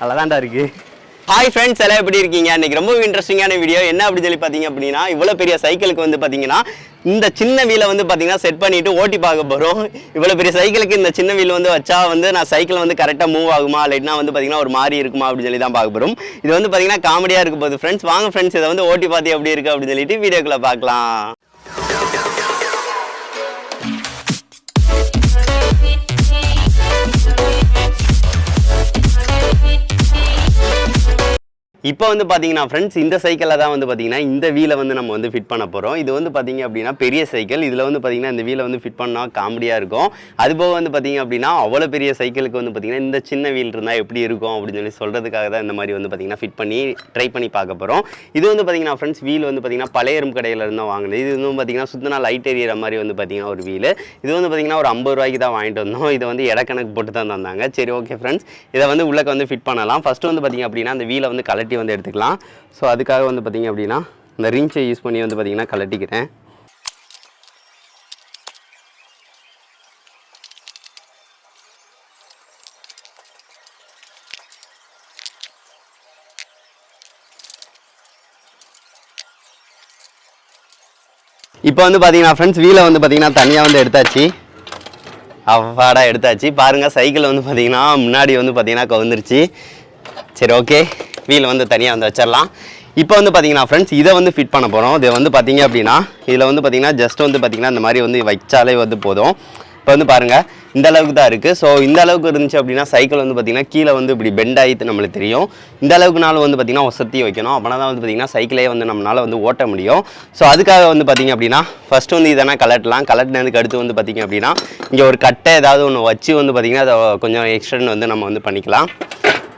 நல்லாதான்டா இருக்கு. Hi friends, எல்லாம் எப்படி இருக்கீங்க? இன்னைக்கு ரொம்ப இன்ட்ரெஸ்டிங்கான வீடியோ. என்ன அப்படி சொல்லி பார்த்தீங்க அப்படின்னா, இவ்வளோ பெரிய சைக்கிளுக்கு வந்து பார்த்தீங்கன்னா இந்த சின்ன வீலை வந்து பார்த்தீங்கன்னா செட் பண்ணிட்டு ஓட்டி பார்க்க போகிறோம். இவ்வளோ பெரிய சைக்கிளுக்கு இந்த சின்ன வீல் வந்து வச்சா வந்து நான் சைக்கிள் வந்து கரெக்டாக மூவ் ஆகுமா இல்லைன்னா வந்து பார்த்தீங்கன்னா ஒரு மாதிரி இருக்குமா அப்படின்னு சொல்லி தான் பார்க்க போகிறோம். இது வந்து பார்த்தீங்கன்னா காமெடியாக இருக்க போகுது ஃப்ரெண்ட்ஸ். வாங்க ஃப்ரெண்ட்ஸ், இதை வந்து ஓட்டி பார்த்து எப்படி இருக்குது அப்படின்னு சொல்லிட்டு வீடியோக்குள்ளே பார்க்கலாம். இப்போ வந்து பார்த்தீங்கன்னா ஃப்ரெண்ட்ஸ், இந்த சைக்கிளில் தான் வந்து பார்த்தீங்கன்னா இந்த வீலை வந்து நம்ம வந்து ஃபிட் பண்ண போகிறோம். இது வந்து பார்த்தீங்க அப்படின்னா பெரிய சைக்கிள். இதில் வந்து பார்த்தீங்கன்னா இந்த வீலை வந்து ஃபிட் பண்ணால் காமெடியாக இருக்கும். அதுபோக வந்து பார்த்தீங்க அப்படின்னா அவ்வளோ பெரிய சைக்கிளுக்கு வந்து பார்த்தீங்கன்னா இந்த சின்ன வீல் இருந்தால் எப்படி இருக்கும் அப்படின்னு சொல்லி சொல்கிறதுக்காக தான் இந்த மாதிரி வந்து பார்த்தீங்கன்னா ஃபிட் பண்ணி ட்ரை பண்ணி பார்க்க போகிறோம். இது வந்து பார்த்தீங்கன்னா ஃப்ரெண்ட்ஸ், வீல் வந்து பார்த்தீங்கன்னா பழைய எறும்பு கடையில் இருந்தால் வாங்கினது. இது வந்து பார்த்தீங்கன்னா சுத்தினா லைட் எரியிற மாதிரி வந்து பார்த்தீங்கன்னா ஒரு வீல். இது வந்து பார்த்தீங்கன்னா ஒரு 50 ரூபாய்க்கு தான் வாங்கிட்டு வந்தோம். இதை வந்து இடக்கணக்கு போட்டு தான் தந்தாங்க. சரி, ஓகே ஃப்ரெண்ட்ஸ், இதை வந்து உள்ளக்க வந்து ஃபிட் பண்ணலாம். ஃபஸ்ட்டு வந்து பார்த்தீங்க அப்படின்னா அந்த வீலை வந்து கலட்டி வந்து எடுத்துக்கலாம். ஸோ அதுக்காக வந்து பார்த்தீங்க அப்படின்னா இந்த ரிஞ்சை யூஸ் பண்ணி வந்து பார்த்தீங்கன்னா கலட்டிக்கிறேன். இப்போ வந்து பார்த்தீங்கன்னா ஃப்ரெண்ட்ஸ், வீலை வந்து பார்த்தீங்கன்னா தனியாக வந்து எடுத்தாச்சு. அவ்வாடா எடுத்தாச்சு. பாருங்கள், சைக்கிள் வந்து பார்த்தீங்கன்னா முன்னாடி வந்து பார்த்தீங்கன்னா கவுந்துருச்சு. சரி, ஓகே, வீல் வந்து தனியாக வந்து வச்சிடலாம். இப்போ வந்து பார்த்தீங்கன்னா ஃப்ரெண்ட்ஸ், இதை வந்து ஃபிட் பண்ண போகிறோம். இது வந்து பார்த்தீங்க அப்படின்னா இதில் வந்து பார்த்தீங்கன்னா ஜஸ்ட் வந்து பார்த்தீங்கன்னா இந்த மாதிரி வந்து வச்சாலே வந்து போதும். இப்போ வந்து பாருங்கள், இந்த அளவுக்கு தான் இருக்குது. ஸோ இந்த அளவுக்கு இருந்துச்சு அப்படின்னா சைக்கிள் வந்து பார்த்திங்கன்னா கீழே வந்து இப்படி பெண்ட் ஆகிட்டு நம்மளுக்கு தெரியும். இந்த அளவுக்குனாலும் வந்து பார்த்திங்கன்னா ஒசத்தி வைக்கணும். அப்படின்னா தான் வந்து பார்த்திங்கன்னா சைக்கிளே வந்து நம்மளால் வந்து ஓட்ட முடியும். ஸோ அதுக்காக வந்து பார்த்திங்க அப்படின்னா ஃபஸ்ட்டு வந்து இதெல்லாம் கலட்டினதுக்கு அடுத்து வந்து பார்த்திங்க அப்படின்னா இங்கே ஒரு கட்டை ஏதாவது ஒன்று வச்சு வந்து பார்த்திங்கன்னா அதை கொஞ்சம் எக்ஸ்டெண்ட் வந்து நம்ம வந்து பண்ணிக்கலாம்.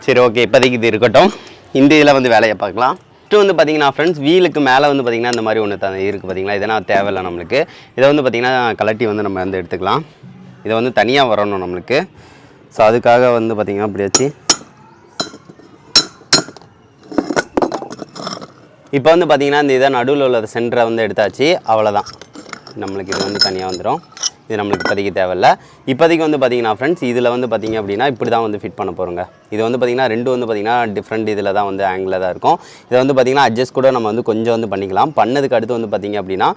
சரி, ஓகே, இப்போதைக்கு இது இருக்கட்டும். இந்த இதில் வந்து வேலையை பார்க்கலாம். ஃபஸ்ட்டு வந்து பார்த்திங்கன்னா ஃப்ரெண்ட்ஸ், வீலுக்கு மேலே வந்து பார்த்திங்கன்னா இந்த மாதிரி ஒன்று இருக்குது பார்த்திங்களா. இதெல்லாம் தேவையில்லை நம்மளுக்கு. இதை வந்து பார்த்திங்கன்னா கலட்டி வந்து நம்ம வந்து எடுத்துக்கலாம். இதை வந்து தனியாக வரணும் நம்மளுக்கு. ஸோ அதுக்காக வந்து பார்த்திங்கன்னா அப்படி வச்சு இப்போ வந்து பார்த்திங்கன்னா இந்த இதை நடுவில் உள்ள சென்டரை வந்து எடுத்தாச்சு. அவ்வளோதான், நம்மளுக்கு இது வந்து தனியாக வந்துடும். இது நம்மளுக்கு இப்போதைக்கு தேவையில்லை. இப்போதைக்கு வந்து பார்த்திங்கன்னா ஃப்ரெண்ட்ஸ், இதில் வந்து பார்த்திங்க அப்படின்னா இப்படி தான் வந்து ஃபிட் பண்ண போகிறோங்க. இது வந்து பார்த்திங்கன்னா ரெண்டு வந்து பார்த்திங்கன்னா டிஃப்ரெண்ட் இதில் தான் வந்து ஆங்கிளில் தான் இருக்கும். இதை வந்து பார்த்திங்கன்னா அட்ஜஸ்ட் கூட நம்ம வந்து கொஞ்சம் வந்து பண்ணிக்கலாம். பண்ணதுக்கு அடுத்து வந்து பார்த்திங்க அப்படின்னா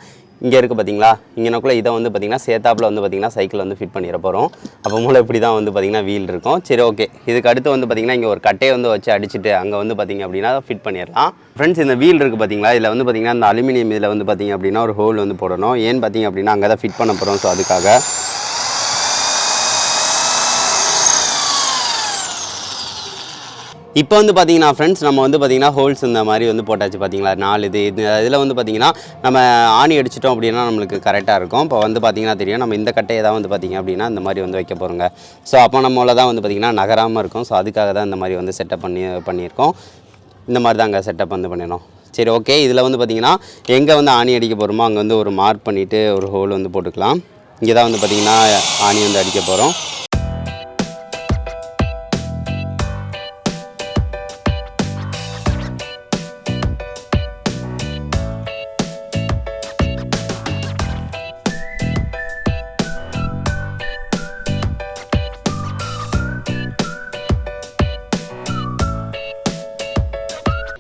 இங்கே இருக்குது பார்த்திங்களா, இங்கேனக்குள்ளே இதை வந்து பார்த்திங்கன்னா சேத்தாப்பில் வந்து பார்த்திங்கன்னா சைக்கிள் வந்து ஃபிட் பண்ணிட போகிறோம். அப்போ மூலம் இப்படி தான் வந்து பார்த்திங்கன்னா வீல் இருக்கும். சரி, ஓகே, இதுக்கு அடுத்து வந்து பார்த்திங்கன்னா இங்கே ஒரு கட்டையை வந்து வச்சு அடிச்சுட்டு அங்கே வந்து பார்த்திங்க அப்படின்னா ஃபிட் பண்ணிடலாம். ஃப்ரெண்ட்ஸ், இந்த வீல் இருக்குது பார்த்திங்களா, இதில் வந்து பார்த்திங்கன்னா இந்த அலுமினியம் இதில் வந்து பார்த்திங்க அப்படின்னா ஒரு ஹோல் வந்து போடணும். ஏன்னு பார்த்திங்க அப்படின்னா அங்கே தான் ஃபிட் பண்ண போகிறோம். ஸோ அதுக்காக இப்போ வந்து பார்த்திங்கன்னா ஃப்ரெண்ட்ஸ், நம்ம வந்து பார்த்திங்கன்னா ஹோல்ஸ் இந்த மாதிரி வந்து போட்டாச்சு பார்த்திங்களா, 4 இதில் வந்து பார்த்திங்கன்னா நம்ம ஆணி அடிச்சிட்டோம் அப்படின்னா நம்மளுக்கு கரெக்டாக இருக்கும். இப்போ வந்து பார்த்திங்கன்னா தெரியும், நம்ம இந்த கட்டையை தான் வந்து பார்த்திங்க அப்படின்னா இந்த மாதிரி வந்து வைக்க போகிறோங்க. ஸோ அப்போ நம்மள தான் வந்து பார்த்திங்கன்னா நகராமல் இருக்கும். ஸோ அதுக்காக தான் இந்த மாதிரி வந்து செட்டப் பண்ணியிருக்கோம். இந்த மாதிரி தாங்க செட்டப் வந்து பண்ணிடணும். சரி, ஓகே, இதில் வந்து பார்த்திங்கன்னா எங்கே வந்து ஆணி அடிக்க போகிறோமோ அங்கே வந்து ஒரு மார்க் பண்ணிவிட்டு ஒரு ஹோல் வந்து போட்டுக்கலாம். இங்கே தான் வந்து பார்த்திங்கன்னா ஆணி வந்து அடிக்க போகிறோம்.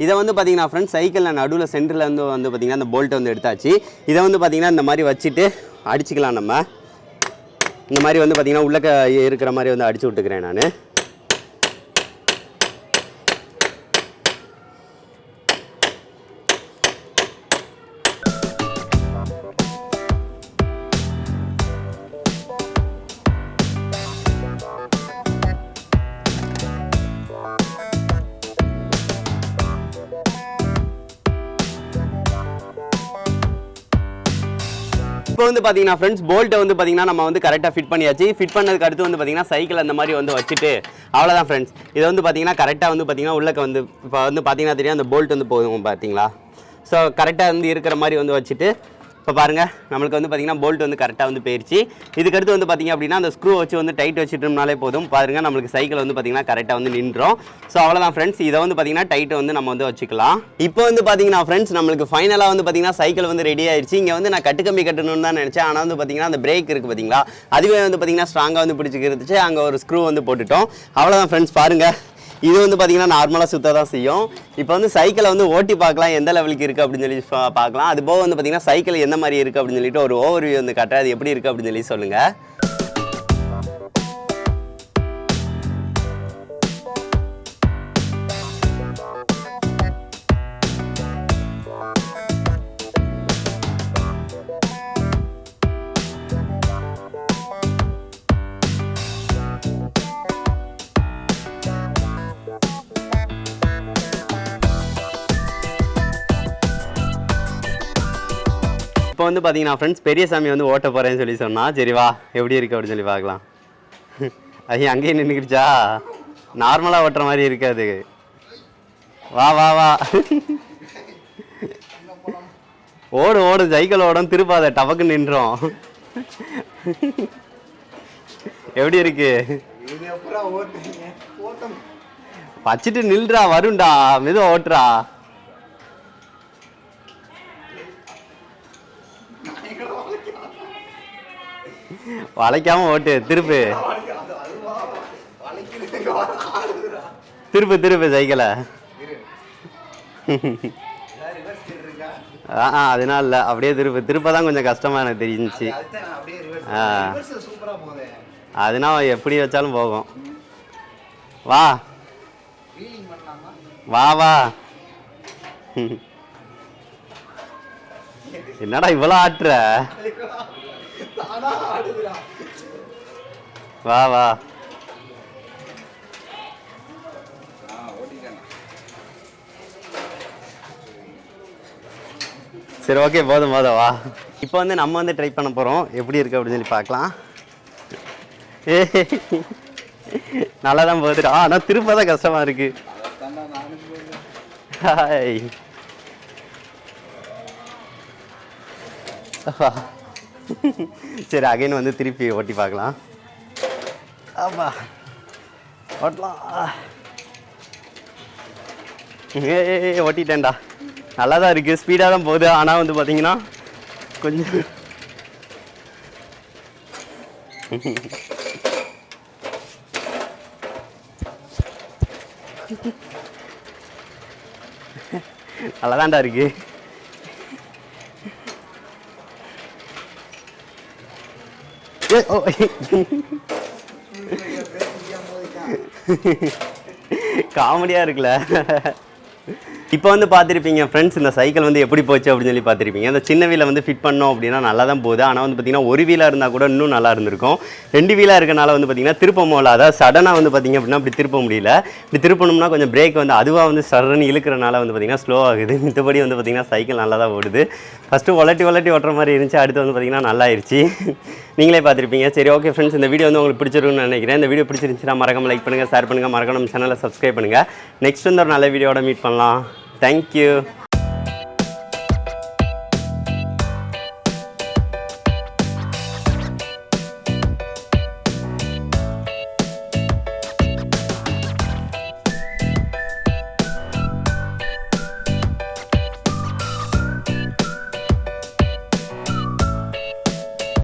இதை வந்து பார்த்திங்கன்னா ஃப்ரெண்ட்ஸ், சைக்கிளில் நடுவில் சென்டரில் வந்து பார்த்திங்கன்னா அந்த போல்ட்டை வந்து எடுத்தாச்சு. இதை வந்து பார்த்திங்கன்னா இந்த மாதிரி வச்சுட்டு அடிச்சுக்கலாம். நம்ம இந்த மாதிரி வந்து பார்த்திங்கன்னா உள்ளக்க இருக்கிற மாதிரி வந்து அடிச்சு விட்டுக்கிறேன் நான். இப்போ வந்து பார்த்தீங்கன்னா ஃப்ரெண்ட்ஸ், போல்ட்டை வந்து பார்த்தீங்கன்னா நம்ம வந்து கரெக்டாக ஃபிட் பண்ணியாச்சு. ஃபிட் பண்ணதுக்கு அடுத்து வந்து பார்த்தீங்கன்னா சைக்கிள் அந்த மாதிரி வந்து வச்சுட்டு அவ்வளோதான் ஃப்ரெண்ட்ஸ். இதை வந்து பார்த்தீங்கன்னா கரெக்டாக வந்து பார்த்தீங்கன்னா உள்ளக்க வந்து இப்போ வந்து பார்த்தீங்கன்னா தெரியும் அந்த போல்ட் வந்து போகும் பார்த்தீங்களா. ஸோ கரெக்டாக வந்து இருக்கிற மாதிரி வந்து வச்சுட்டு இப்போ பாருங்கள் நம்மளுக்கு வந்து பார்த்திங்கன்னா போல்ட் வந்து கரெக்டாக வந்து போயிடுச்சு. இதுக்கடுத்து வந்து பார்த்திங்க அப்படின்னா அந்த ஸ்க்ரூ வச்சு வந்து டைட் வச்சுட்டோம்னாலே போதும். பாருங்கள் நம்மளுக்கு சைக்கிள் வந்து பார்த்திங்கன்னா கரெக்டாக வந்து நின்றோம். ஸோ அவ்வளோதான் ஃப்ரெண்ட்ஸ். இதை வந்து பார்த்திங்கன்னா டைட்டை வந்து நம்ம வந்து வச்சுக்கலாம். இப்போ வந்து பார்த்திங்கன்னா ஃப்ரெண்ட்ஸ் நம்மளுக்கு ஃபைனலாக வந்து பார்த்திங்கன்னா சைக்கிள் வந்து ரெடி ஆயிடுச்சு. இங்கே வந்து நான் கட்டுக்கம்பி கட்டணும்னு தான் நினச்சேன். ஆனால் வந்து பார்த்திங்கன்னா அந்த பிரேக் இருக்குது பார்த்திங்களா, அதுவே வந்து பார்த்திங்கன்னா ஸ்ட்ராங்காக வந்து பிடிச்சிக்கிருந்துச்சு. அங்கே ஒரு ஸ்க்ரூ வந்து போட்டுட்டோம். அவ்வளோதான் ஃப்ரெண்ட்ஸ். பாருங்கள் இது வந்து பார்த்திங்கன்னா நார்மலாக சுத்த தான் செய்யும். இப்போ வந்து சைக்கிளை வந்து ஓட்டி பார்க்கலாம் எந்த லெவலுக்கு இருக்குது அப்படின்னு சொல்லி பார்க்கலாம். அது போக வந்து பார்த்திங்கன்னா சைக்கிள் எந்த மாதிரி இருக்குது அப்படின்னு சொல்லிட்டு ஒரு ஓவர்வியூ வந்து காட்டுறேன். அது எப்படி இருக்குது அப்படின்னு சொல்லி சொல்லுங்கள். இப்போ வந்து பார்த்தீங்கன்னா ஃப்ரெண்ட்ஸ் பெரியசாமி வந்து ஓட்ட போகிறேன்னு சொல்லி சொன்னால் சரி வா எப்படி இருக்குது அப்படின்னு சொல்லி பார்க்கலாம். ஐயா அங்கேயே நின்றுக்கிடுச்சா, நார்மலாக ஓட்டுற மாதிரி இருக்காது. வா வா வா ஓடு ஓடு சைக்கிள் ஓடும், திருப்பாத டபக்கு நின்றோம். எப்படி இருக்கு? வச்சுட்டு நில்றா, வருண்டா, மெதுவாக ஓட்டுறா. வளைக்காம ஓட்டு, திருப்பு திருப்பு திருப்பு சைக்கிளை. அதனால இல்லை, அப்படியே திருப்பு. திருப்பதான் கொஞ்சம் கஷ்டமா எனக்கு தெரிஞ்சிச்சு. அதனால எப்படி வச்சாலும் போகும். வா வா வா. என்னடா இவ்வளோ ஆட்டுற? வா வா. சரி ஓகே, போதும் போதும் வா. இப்போ வந்து நம்ம வந்து ட்ரை பண்ண போகிறோம் எப்படி இருக்குது அப்படின்னு சொல்லி பார்க்கலாம். நல்லா தான் போகுதுடா, ஆனால் திரும்ப தான் கஷ்டமாக இருக்குது. ஹாய் சரி அகைன் வந்து திருப்பி ஓட்டி பார்க்கலாம். ஆமா ஓட்டலாம். ஓட்டிட்டேன்டா, நல்லா தான் இருக்குது, ஸ்பீடாக தான் போகுது. ஆனால் வந்து பார்த்தீங்கன்னா கொஞ்சம் நல்லா தான்டா இருக்கு. காமெடியாக இருக்குல்ல. இப்போ வந்து பார்த்துருப்பீங்க ஃப்ரெண்ட்ஸ் இந்த சைக்கிள் வந்து எப்படி போச்சு அப்படின்னு சொல்லி பார்த்துருப்பீங்க. அந்த சின்ன வீலை வந்து ஃபிட் பண்ணோம் அப்படின்னா நல்லா தான் போகுது. ஆனால் வந்து பார்த்திங்கன்னா ஒரு வீலாக இருந்தால் கூட இன்னும் நல்லா இருந்திருக்கும். 2 வீலாக இருக்கனால வந்து பார்த்திங்கன்னா திருப்ப முடியல. அதாவது சடனாக வந்து பார்த்திங்க அப்படின்னா அப்படி திருப்ப முடியல. இப்படி திருப்பணும்னா கொஞ்சம் பிரேக் வந்து அதுவாக வந்து சடன்னு இழுக்கிறனால வந்து பார்த்திங்கன்னா ஸ்லோ ஆகுது. மித்தபடி வந்து பார்த்திங்கன்னா சைக்கிள் நல்லா தான் ஓடுது. ஃபஸ்ட்டு வளட்டி ஓட்டுற மாதிரி இருந்துச்சு, அடுத்து வந்து பார்த்திங்கன்னா நல்லா ஆயிடுச்சு. நீங்களே பார்த்துருப்பீங்க. சரி ஓகே ஃப்ரெண்ட்ஸ், இந்த வீடியோ வந்து உங்களுக்கு பிடிச்சிருக்குன்னு நினைக்கிறேன். இந்த வீடியோ பிடிச்சிருந்துச்சுன்னா மறக்காம லைக் பண்ணுங்கள், ஷேர் பண்ணுங்கள், மறக்காம நம்ம சேனலை சப்ஸ்கிரைப் பண்ணுங்கள். நெக்ஸ்ட் வந்து ஒரு நல்ல வீடியோட மீட் பண்ணலாம். தேங்க்யூ.